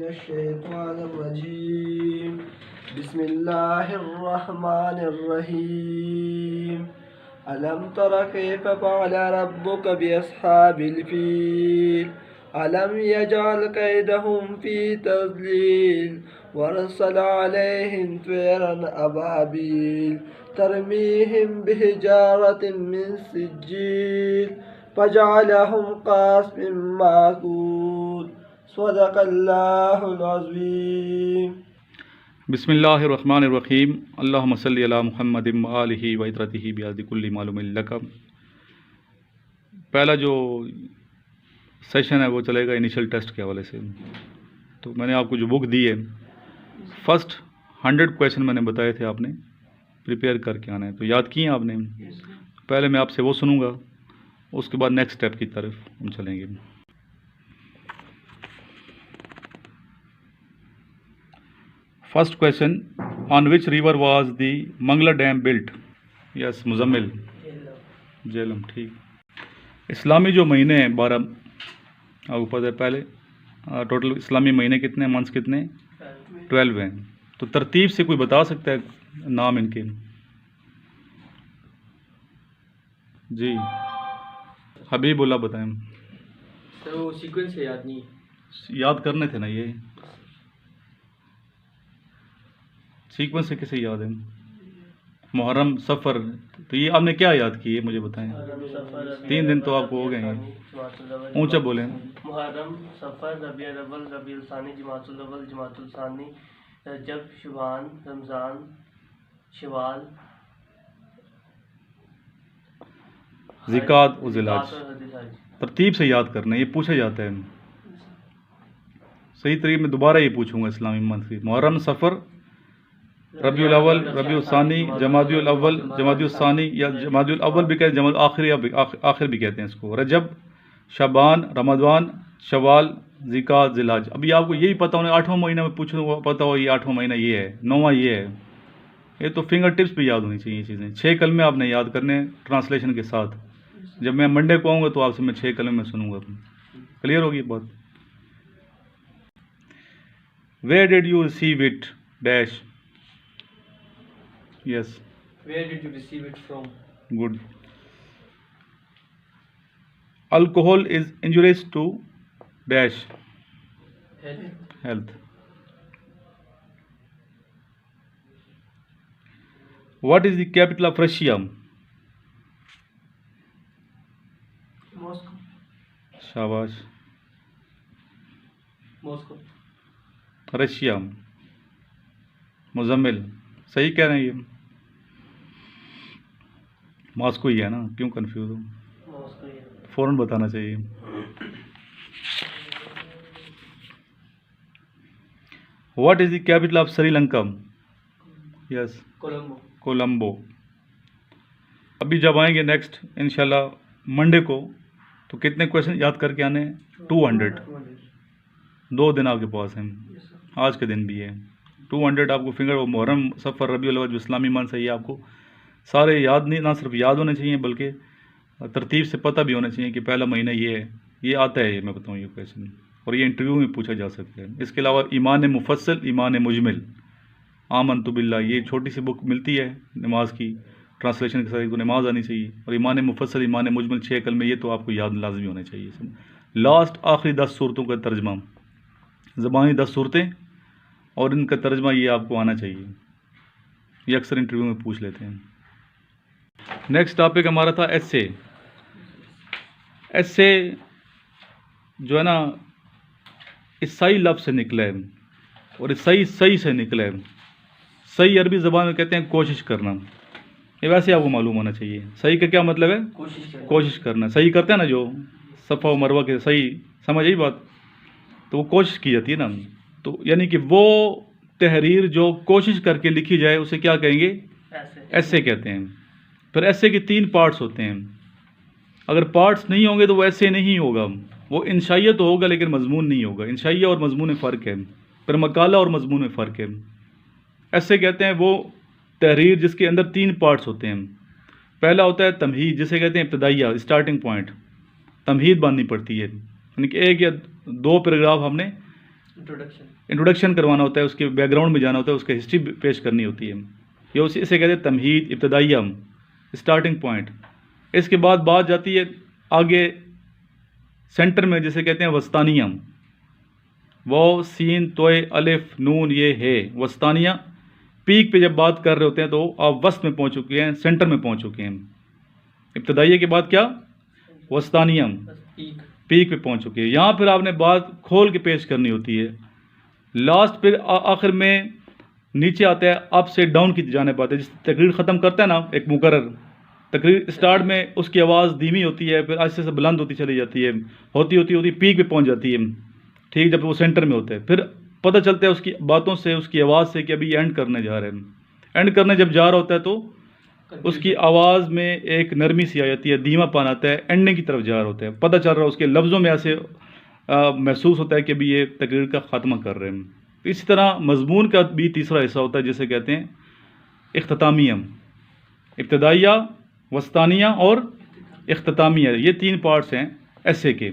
मिनश्शैतानिर्रजीम बिस्मिल्लाहिर्रहमानिर्रहीम अलम तरा कैफ फ़अल रब्बुका बिअस्हाबिल फील अलम यजअल कैदहुम फी तज़लील वरसल अलैहिम तैरन अबाबील तरमीहिम बिहिजारतिन मिन सिज्जील फजअलहुम कअस्फिन माकूल सदक़ल्लाहुल अज़ीम। बिस्मिल्लाहिर्रहमानिर्रहीम अल्लाहुम्मा सल्लि अला मुहम्मदिन व आलिहि व इत्रतिहि बिअज़्ज़ि कुल्लि मालूमिन लक। पहला जो सेशन है वो चलेगा इनिशियल टेस्ट के हवाले से। तो मैंने आपको जो बुक दी है, फर्स्ट 100 क्वेश्चन मैंने बताए थे, आपने प्रिपेयर करके आना है। तो याद किए आपने? पहले मैं आपसे वो सुनूंगा, उसके बाद नेक्स्ट स्टेप की तरफ हम चलेंगे। First question, on which river was the Mangla dam built? Yes, Muzammil, Jhelum. ठीक। इस्लामी जो महीने हैं 12 आपको पता है। पहले टोटल इस्लामी महीने कितने, मंथ्स कितने? 12 हैं। तो तरतीब से कोई बता सकता है नाम इनके? जी हबीबुल्लाह बताएं। सर वो सीक्वेंस से याद नहीं है। याद करने थे ना, ये सीक्वेंस से कैसे याद है? मुहर्रम, सफ़र, तो ये आपने क्या याद की है मुझे बताएं। 3 दिन तो आपको हो गए हैं। ऊंचा बोलें। मुहर्रम, सफ़र, रबीउल अव्वल, रबीउल सानी, जमातुल अव्वल, जमातुल सानी, रजब, शुबान, रमज़ान, शवाल, ज़िकात और ज़िलहज। हज। तरतीब से याद करना, ये पूछा जाता है सही तरीके में। दोबारा ये पूछूंगा इस्लामी मंथ की। मुहर्रम, सफ़र, रबीउल अव्वल, रबीउल सानी, जमादियुल अव्वल, जमादियुल सानी, या जमादियुल अव्वल भी कहते हैं, जमादियुल आखिर या आखिर भी कहते हैं इसको। रजब, शबान, रमज़ान, शवाल, ज़िकात, ज़िलहज। अभी आपको यही पता होना, 8वां महीना में पूछूँ पता हो ये 8वां महीना ये है, 9वां ये है। ये तो फिंगर टिप्स पे याद होनी चाहिए चीज़ें। 6 कलमे आपने याद करने ट्रांसलेशन के साथ। जब मैं मंडे को आऊँगा तो आपसे मैं 6 कलमे में सुनूंगा। क्लियर होगी बात? Where did you receive it dash? Yes. Where did you receive it from? Good. Alcohol is injurious to dash health. What is the capital of Russia? Moscow. शाबाश। Moscow. रशिया। मुजम्मिल सही कह रहे हैं ये? मॉस्को ही है ना, क्यों कंफ्यूज हो? फ़ौरन बताना चाहिए। What is the capital of Sri Lanka? Yes, Colombo. Colombo. अभी जब आएंगे नेक्स्ट इंशाल्लाह मंडे को, तो कितने क्वेश्चन याद करके आने हैं? 200। 2 दिन आपके पास हैं, आज के दिन भी है। 200 आपको फिंगर, मुहर्रम, सफ़र, रबीउल अव्वल जो इस्लामी मंथ है, ये आपको सारे याद नहीं, ना सिर्फ याद होने चाहिए बल्कि तरतीब से पता भी होना चाहिए कि पहला महीना ये है। ये आता है, ये मैं बताऊँ ये क्वेश्चन, और ये इंटरव्यू में पूछा जा सकता है। इसके अलावा ईमान मुफस्सल, ईमान मुजमिल, आमनतु बिल्लाह, ये छोटी सी बुक मिलती है नमाज की ट्रांसलेशन के साथ, तो नमाज आनी चाहिए। और ईमान मुफस्सल, ईमान मुजमिल 6 कलमे, ये तो आपको याद लाजमी होना चाहिए। लास्ट आखिरी 10 सूरतों का तर्जमा, ज़बानी 10 सूरतें और इनका तर्जमा ये आपको आना चाहिए। ये अक्सर इंटरव्यू में पूछ लेते हैं। नेक्स्ट टॉपिक हमारा था एस्से। एस्से जो है ना, ईसाई लफ्ज़ से निकला है, और ईसाई सही से निकला है। सही अरबी ज़बान में कहते हैं कोशिश करना। ये वैसे आपको मालूम होना चाहिए। सही का क्या मतलब है? कोशिश करना। सही करते हैं ना जो सफ़ा व मरवा के, सही समझ आई बात? तो वो कोशिश की जाती है ना। तो यानी कि वो तहरीर जो कोशिश करके लिखी जाए उसे क्या कहेंगे? एस्से कहते हैं। फिर एस्से के 3 पार्ट्स होते हैं। अगर पार्ट्स नहीं होंगे तो वो एस्से नहीं होगा। वो इंशाइया तो होगा लेकिन मजमून नहीं होगा। इंशाइया और मजमून में फ़र्क है। फिर मकाला और मजमून में फ़र्क है। एस्से कहते हैं वो तहरीर जिसके अंदर 3 पार्ट्स होते हैं। पहला होता है तमहीद, जिसे कहते हैं इब्तदाइया, स्टार्टिंग पॉइंट। तमहीद बांधनी पड़ती है, यानी कि 1 या 2 पैराग्राफ हमने इंट्रोडक्शन करवाना होता है, उसके बैकग्राउंड में जाना होता है, उसकी हिस्ट्री पेश करनी होती है। ये इसे कहते हैं तमहीद, इब्तदाइया, स्टार्टिंग पॉइंट। इसके बाद बात जाती है आगे सेंटर में, जिसे कहते हैं वस्तानिया। वाव सीन तोय अलिफ नून ये है वस्तानिया। पीक पे जब बात कर रहे होते हैं तो आप वस्त में पहुंच चुके हैं, सेंटर में पहुंच चुके हैं। इब्तदाइया के बाद क्या, वस्तानिया, पीक पे पहुंच चुके हैं। यहाँ फिर आपने बात खोल के पेश करनी होती है। लास्ट फिर आखिर में नीचे आता है, अप से डाउन की जाने पाते हैं। जिस तकरीर ख़त्म करता है ना एक मुकर्रर, तकरीर स्टार्ट में उसकी आवाज़ धीमी होती है, फिर आहिस्ते से बुलंद होती चली जाती है, होती पीक पे पहुंच जाती है, ठीक, जब वो सेंटर में होता है। फिर पता चलता है उसकी बातों से, उसकी आवाज़ से कि अभी एंड करने जा रहे हैं। एंड करने जब जा रहा होता है तो उसकी आवाज़ में एक नरमी सी आ जाती है, धीमापन आता है, एंडिंग की तरफ जा रहा होता है। पता चल रहा है उसके लफ्ज़ों में ऐसे महसूस होता है कि अभी ये तकरीर का ख़त्मा कर रहे हैं। इसी तरह मज़मून का भी तीसरा हिस्सा होता है, जिसे कहते हैं इख्तितामिया। इब्तदाइया, वस्तानिया और इख्तितामिया, ये 3 पार्ट्स हैं ऐसे के।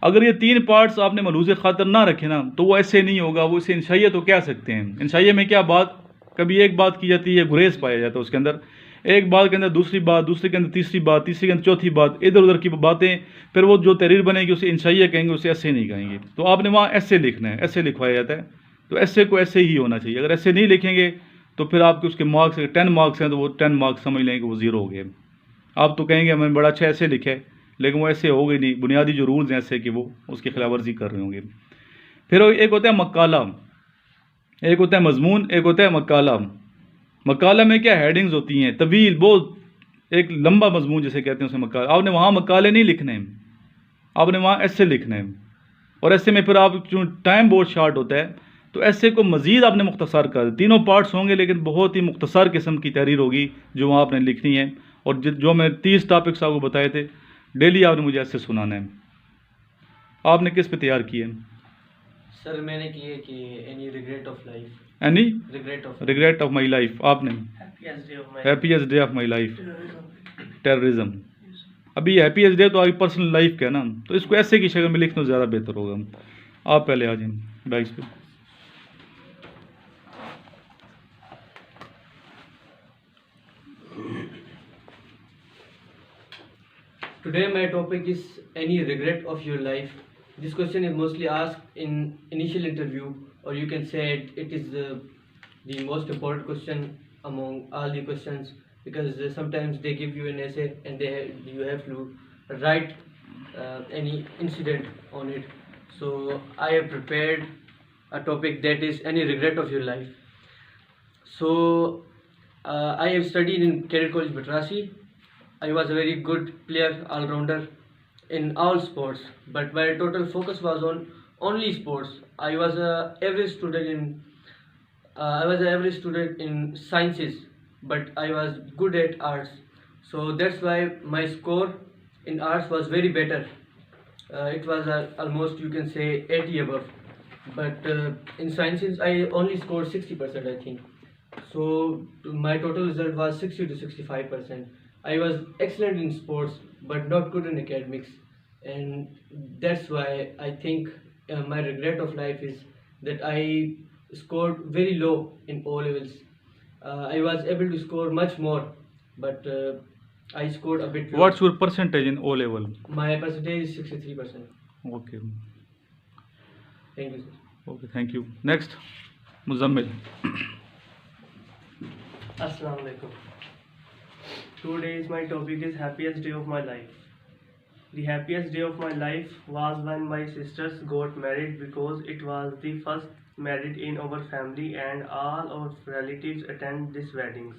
अगर ये 3 पार्ट्स आपने मलूज़ ख़ातर ना रखे ना तो वो ऐसे नहीं होगा, वो इसे इंशाइया तो कह सकते हैं। इंशाइया में क्या बात, कभी एक बात की जाती है, गुरेज पाया जाता है उसके अंदर, एक बात के अंदर दूसरी बात, दूसरे के अंदर तीसरी बात, तीसरे के अंदर चौथी बात, इधर उधर की बातें, फिर वो जो तहरीर बनेगी उसे इंशाइया कहेंगे, उसे ऐसे नहीं कहेंगे। तो आपने वहाँ ऐसे लिखना है, ऐसे लिखवाया जाता है। तो ऐसे को ऐसे ही होना चाहिए। अगर ऐसे नहीं लिखेंगे तो फिर आपके उसके मार्क्स 10 मार्क्स हैं तो वो 10 मार्क्स समझ लेंगे वो 0 हो गए। आप तो कहेंगे हमें बड़ा अच्छा ऐसे लिखे, लेकिन वो ऐसे हो गई नहीं, बुनियादी जो रूल्स हैं ऐसे कि वो उसकी खिलाफ वर्जी कर रहे होंगे। फिर एक होता है मकाला, एक होता है मजमून, एक होता है मकाला। मकाला में क्या हेडिंग्स होती हैं, तवील, बहुत एक लंबा मजमून जिसे कहते हैं उसे मकाला। आपने वहाँ मकाले नहीं लिखने हैं, आपने वहाँ ऐसे लिखने हैं। और ऐसे में फिर आप जो टाइम बहुत शार्ट होता है तो ऐसे को मज़ीद आपने मुख्तसर कर, तीनों पार्ट्स होंगे लेकिन बहुत ही मुख्तसर किस्म की तहरीर होगी जो वहाँ आपने लिखनी है। और जो मैं 30 टॉपिक्स आपको बताए थे, डेली आपने मुझे ऐसे सुनाना है। आपने किस पे तैयार किए? सर मैंने किए कि any regret of life, any regret of my life. आपने happiest day of my life, terrorism. अभी हैप्पीएस्ट डे तो आपकी पर्सनल लाइफ का है ना, तो इसको ऐसे की शक्ल में लिखना ज़्यादा बेहतर होगा। आप पहले आ जाए बाइक्स पे। Today my topic is any regret of your life. This question is mostly asked in initial interview, or you can say it is the most important question among all the questions, because sometimes they give you an essay and you have to write any incident on it. So I have prepared a topic that is any regret of your life. So I have studied in Cadet College Batrasi. I was a very good player, all-rounder in all sports, but my total focus was on only sports. I was an average student in sciences, but I was good at arts. So that's why my score in arts was very better. It was almost, you can say, 80 above. But in sciences, I only scored 60%, I think. So my total result was 60 to 65%. I was excellent in sports, but not good in academics, and that's why I think my regret of life is that I scored very low in O levels. I was able to score much more, but I scored a bit low. What's your percentage in O level? My percentage is 63%. Okay. Thank you, sir. Okay, thank you. Next, Muzammil. Assalamu alaikum. Today's my topic is happiest day of my life. The happiest day of my life was when my sisters got married, because it was the first marriage in our family and all our relatives attend these weddings,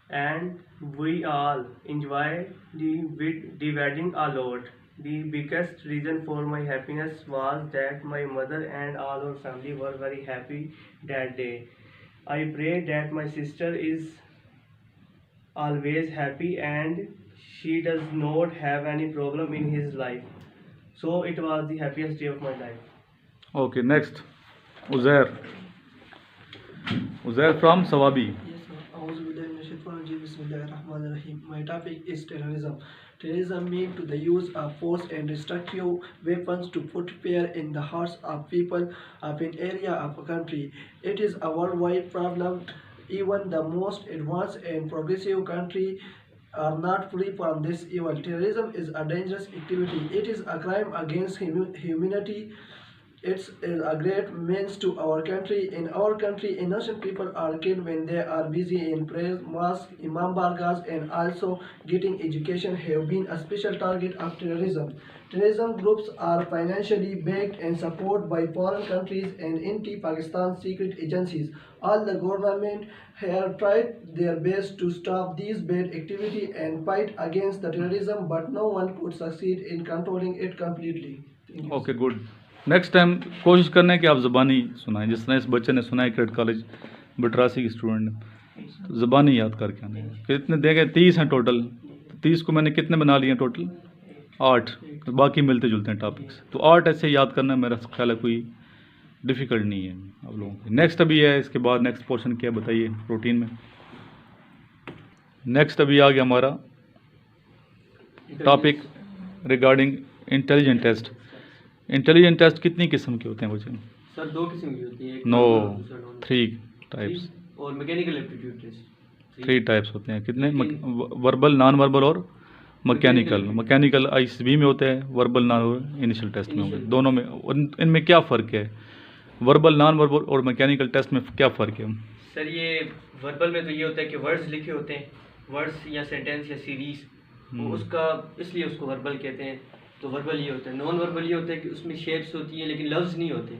and we all enjoy the wedding a lot. The biggest reason for my happiness was that my mother and all our family were very happy that day. I pray that my sister is always happy and she does not have any problem in his life. So it was the happiest day of my life. Okay, next, Uzair. Uzair from Sawabi. Yes, sir. My topic is terrorism. Terrorism means to the use of force and destructive weapons to put fear in the hearts of people of an area of a country. It is a worldwide problem. Even the most advanced and progressive country are not free from this evil. Terrorism is a dangerous activity. It is a crime against humanity. It's a great means to our country. In our country, innocent people are killed when they are busy in prayers, mosques, imam bargas, and also getting education have been a special target of terrorism. Terrorism groups are financially backed and supported by foreign countries and anti-Pakistan secret agencies. All the government have tried their best to stop these bad activity and fight against the terrorism, but no one could succeed in controlling it completely. Thank you. Okay good. Next time कोशिश करना है कि आप ज़बानी सुनाएं, जिस तरह इस बच्चे ने सुना है क्रेडिट कॉलेज बटरासी की स्टूडेंट ने, तो ज़बानी याद करके आने हैं। कितने दे गए? 30 हैं टोटल। 30 को मैंने कितने बना लिए टोटल? 8। तो बाकी मिलते जुलते हैं टॉपिक्स, तो 8 ऐसे याद करना मेरा ख्याल है कोई डिफ़िकल्ट नहीं है आप लोगों को। नेक्स्ट अभी है, इसके बाद नेक्स्ट पोर्शन क्या बताइए रूटीन में। नेक्स्ट अभी आ गया हमारा topic regarding intelligent test. Intelligent test कितनी किस्म के होते हैं बच्चे? सर 2 किस्म की होती है। नो, 3 टाइप्स और मैकेनिकल एप्टीट्यूड टेस्ट 3 टाइप्स होते हैं। कितने? वर्बल, नॉन वर्बल और मैकेनिकल। मैकेनिकल आईसीबी में होते हैं, वर्बल नॉन इनिशियल टेस्ट में होंगे। दोनों में इनमें क्या फ़र्क है? वर्बल, नॉन वर्बल और मैकेनिकल टेस्ट में क्या फ़र्क है? सर ये वर्बल में तो ये होता है कि वर्ड्स लिखे होते हैं, वर्ड्स या सेंटेंस या सीरीज, उसका इसलिए उसको वर्बल कहते हैं। तो वर्बल ये होता है। नॉन वर्बल ये होता है कि उसमें शेप्स होती हैं लेकिन लफ्ज़ नहीं होते,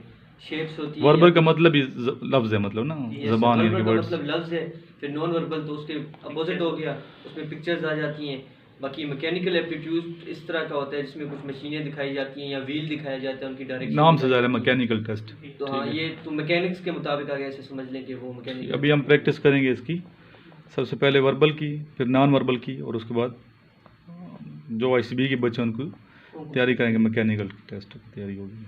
शेप्स होती है। वर्बल का मतलब ही लफ्ज़ है, मतलब ना ज़बान है, वर्ड्स मतलब लफ्ज़ है। फिर नॉन वर्बल तो उसके अपोजिट हो गया, उसमें पिक्चर्स आ जाती हैं। बाकी मैकेनिकल एप्टीट्यूड इस तरह का होता है जिसमें कुछ मशीनें दिखाई जाती हैं या व्हील दिखाया जाता है, उनकी डायरेक्शन नाम से ज़्यादा मैकेनिकल टेस्ट। तो हाँ, ये तो मैकेनिक्स के मुताबिक आ गया, ऐसे समझ लें कि वो मैकेनिकल। अभी हम प्रैक्टिस करेंगे इसकी, सबसे पहले वर्बल की, फिर नॉन वर्बल की, और उसके बाद जो आईसीबी के बच्चे उनको तैयारी करेंगे, मैकेनिकल टेस्ट की तैयारी होगी।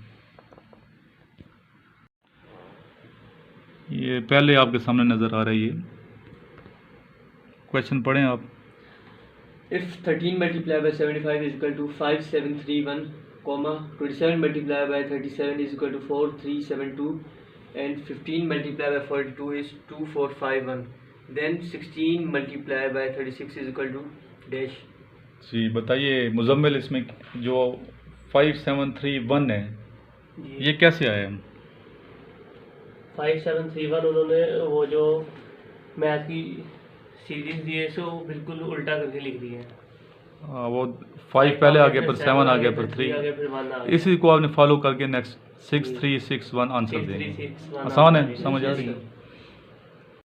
ये पहले आपके सामने नज़र आ रही है, क्वेश्चन पढ़ें आप। If 13 multiplied by 75 is equal to 5731, 27 multiplied by 37 is equal to 4372, and 15 multiplied by 42 is 2451, then 16 multiplied by 36 is equal to dash। जी बताइए मुजम्मिल, इसमें जो 5731 है ये कैसे आया? 5731 उन्होंने वो जो मैथ की सीरीज दी है सो बिल्कुल उल्टा करके लिख दी है। वो 5 पहले आ गया, फिर 7 आ गया, फिर 3 आ गया, फिर 1 आ गया। इसी को आपने फॉलो करके नेक्स्ट 6361 आंसर देंगे। आसान है, समझ आ रही है?